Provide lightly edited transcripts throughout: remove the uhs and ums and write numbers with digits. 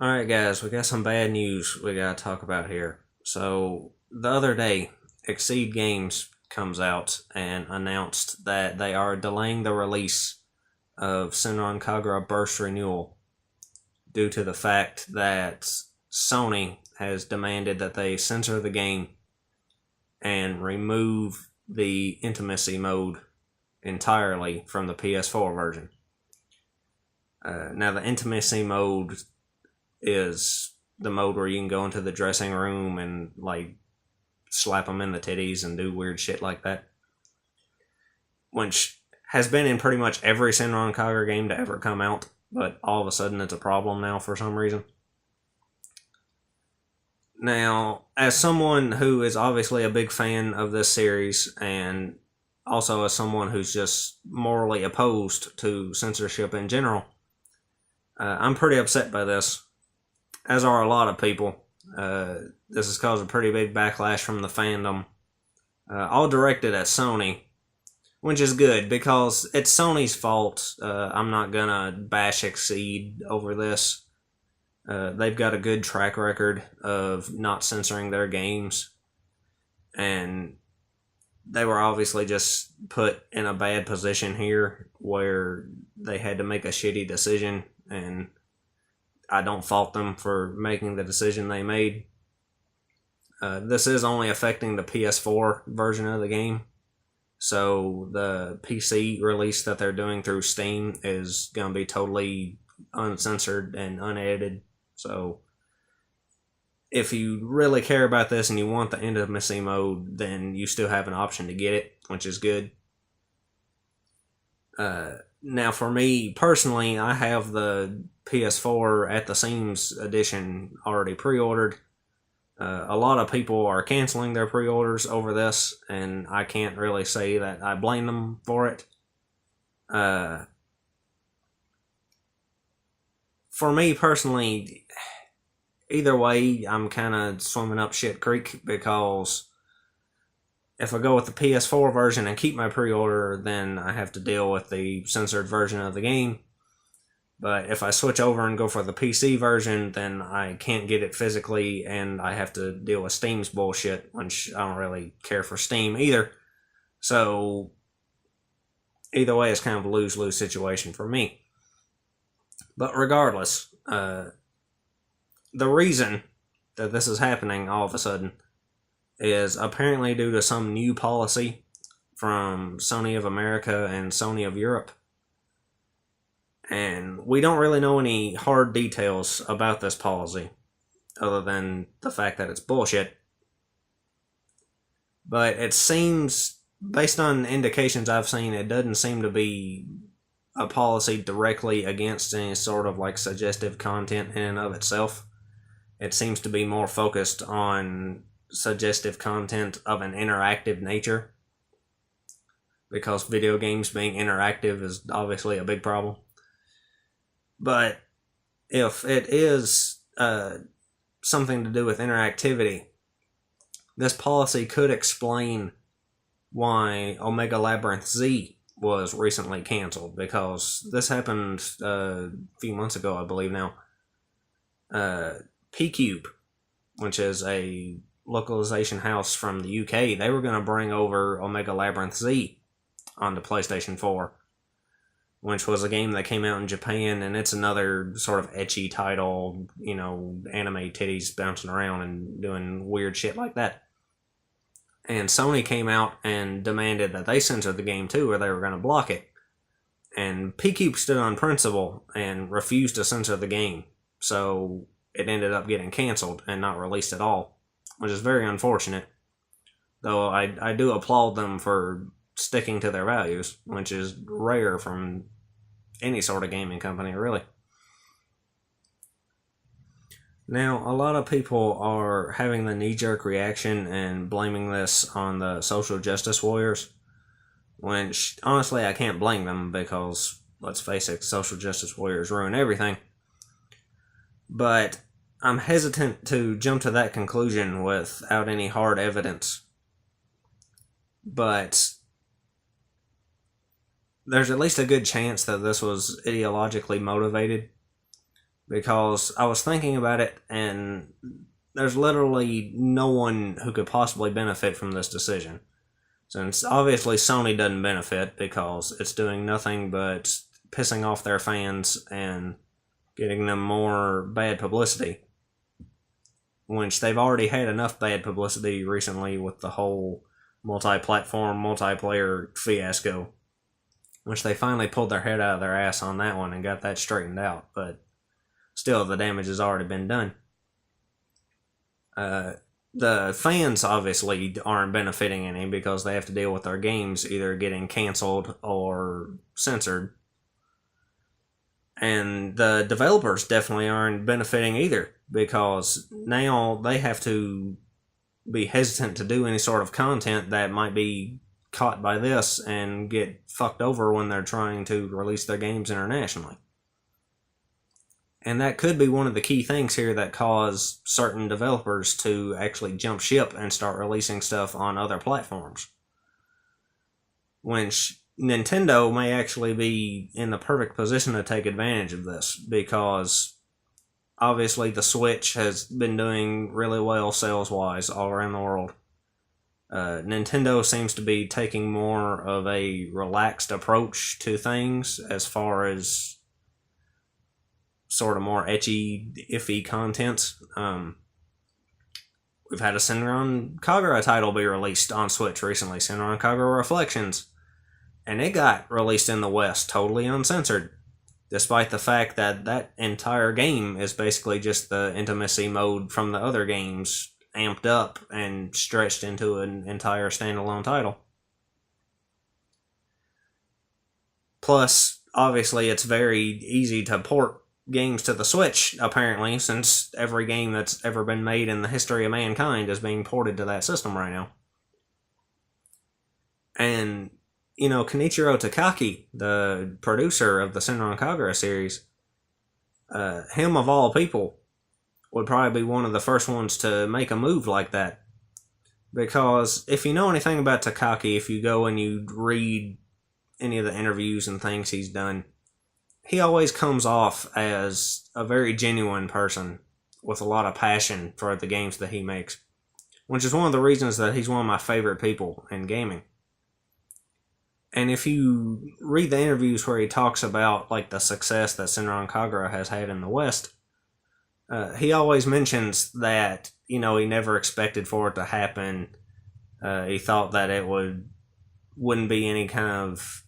Alright, guys, we got some bad news we gotta talk about here. So, the other day, XSEED Games comes out and announced that they are delaying the release of Senran Kagura Burst Renewal due to the fact that Sony has demanded that they censor the game and remove the intimacy mode entirely from the PS4 version. Now, the intimacy mode is the mode where you can go into the dressing room and like slap them in the titties and do weird shit like that, which has been in pretty much every Senran Kagura game to ever come out, but all of a sudden it's a problem now for some reason. Now, as someone who is obviously a big fan of this series, and also as someone who's just morally opposed to censorship in general, I'm pretty upset by this, as are a lot of people. This has caused a pretty big backlash from the fandom, all directed at Sony, which is good because it's Sony's fault. I'm not gonna bash XSEED over this. They've got a good track record of not censoring their games, and they were obviously just put in a bad position here where they had to make a shitty decision, and I don't fault them for making the decision they made. This is only affecting the PS4 version of the game, so the PC release that they're doing through Steam is going to be totally uncensored and unedited. So if you really care about this and you want the intimacy mode, then you still have an option to get it, which is good. Now, for me personally, I have the PS4 at the Seams edition already pre-ordered. A lot of people are canceling their pre-orders over this, and I can't really say that I blame them for it. For me personally, either way, I'm kind of swimming up shit creek, because if I go with the PS4 version and keep my pre-order, then I have to deal with the censored version of the game. But if I switch over and go for the PC version, then I can't get it physically, and I have to deal with Steam's bullshit, which I don't really care for Steam either. So, either way, it's kind of a lose-lose situation for me. But regardless, the reason that this is happening all of a sudden is apparently due to some new policy from Sony of America and Sony of Europe. And we don't really know any hard details about this policy, other than the fact that it's bullshit. But it seems, based on indications I've seen, it doesn't seem to be a policy directly against any sort of like suggestive content in and of itself. It seems to be more focused on suggestive content of an interactive nature, because video games being interactive is obviously a big problem. But if it is something to do with interactivity, this policy could explain why Omega Labyrinth Z was recently canceled, because this happened a few months ago, I believe now. P-Cube, which is a localization house from the UK, they were going to bring over Omega Labyrinth Z onto PlayStation 4, which was a game that came out in Japan, and it's another sort of ecchi title, you know, anime titties bouncing around and doing weird shit like that. And Sony came out and demanded that they censor the game too, or they were going to block it. And P-Cube stood on principle and refused to censor the game, so it ended up getting canceled and not released at all, which is very unfortunate. Though I do applaud them for sticking to their values, which is rare from any sort of gaming company, really. Now, a lot of people are having the knee-jerk reaction and blaming this on the social justice warriors, which, honestly, I can't blame them, because, let's face it, social justice warriors ruin everything. But I'm hesitant to jump to that conclusion without any hard evidence. But there's at least a good chance that this was ideologically motivated, because I was thinking about it, and there's literally no one who could possibly benefit from this decision. Since obviously Sony doesn't benefit because it's doing nothing but pissing off their fans and getting them more bad publicity, which they've already had enough bad publicity recently with the whole multi-platform, multiplayer fiasco, which they finally pulled their head out of their ass on that one and got that straightened out, but still the damage has already been done. The fans obviously aren't benefiting any because they have to deal with their games either getting canceled or censored. And the developers definitely aren't benefiting either because now they have to be hesitant to do any sort of content that might be caught by this and get fucked over when they're trying to release their games internationally. And that could be one of the key things here that cause certain developers to actually jump ship and start releasing stuff on other platforms. Which Nintendo may actually be in the perfect position to take advantage of this because obviously the Switch has been doing really well sales-wise all around the world. Nintendo seems to be taking more of a relaxed approach to things as far as sort of more etchy, iffy content. We've had a Senran Kagura title be released on Switch recently, Senran Kagura Reflections, and it got released in the West totally uncensored, despite the fact that that entire game is basically just the intimacy mode from the other games amped up and stretched into an entire standalone title. Plus, obviously, it's very easy to port games to the Switch, apparently, since every game that's ever been made in the history of mankind is being ported to that system right now. And, Kenichiro Takaki, the producer of the Senran Kagura series, him of all people, would probably be one of the first ones to make a move like that. Because if you know anything about Takaki, if you go and you read any of the interviews and things he's done, he always comes off as a very genuine person with a lot of passion for the games that he makes, which is one of the reasons that he's one of my favorite people in gaming. And if you read the interviews where he talks about like the success that Senran Kagura has had in the West, he always mentions that he never expected for it to happen. He thought that it wouldn't be any kind of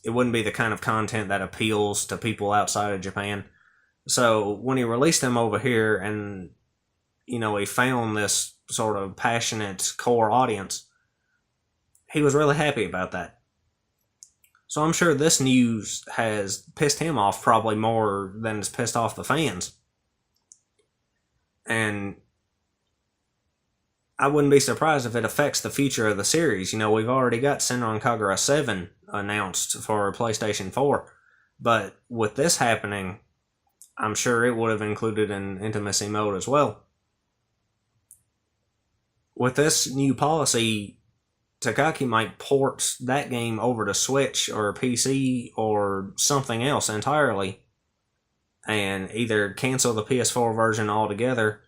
it wouldn't be the kind of content that appeals to people outside of Japan. So when he released them over here and, he found this sort of passionate core audience, he was really happy about that. So I'm sure this news has pissed him off probably more than it's pissed off the fans. And I wouldn't be surprised if it affects the future of the series. We've already got Senran Kagura 7 announced for PlayStation 4. But with this happening, I'm sure it would have included an intimacy mode as well. With this new policy, Takaki might port that game over to Switch or PC or something else entirely and either cancel the PS4 version altogether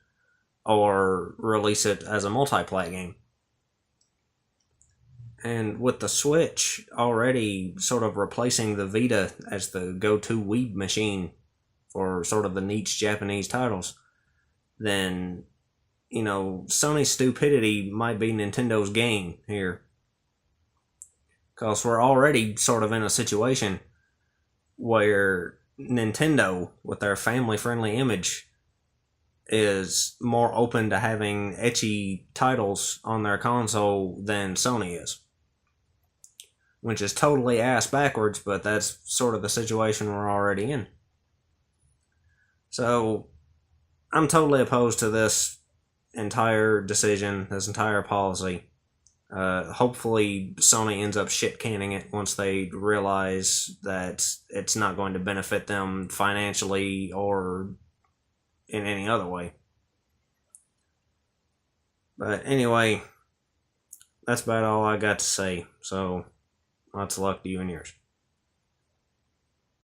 or release it as a multi-plat game. And with the Switch already sort of replacing the Vita as the go-to weeb machine for sort of the niche Japanese titles, then, Sony's stupidity might be Nintendo's gain here. Because we're already sort of in a situation where Nintendo, with their family-friendly image, is more open to having ecchi titles on their console than Sony is. Which is totally ass backwards, but that's sort of the situation we're already in. So, I'm totally opposed to this entire decision, this entire policy. Hopefully Sony ends up shit canning it once they realize that it's not going to benefit them financially or in any other way. But anyway, that's about all I got to say. So, lots of luck to you and yours.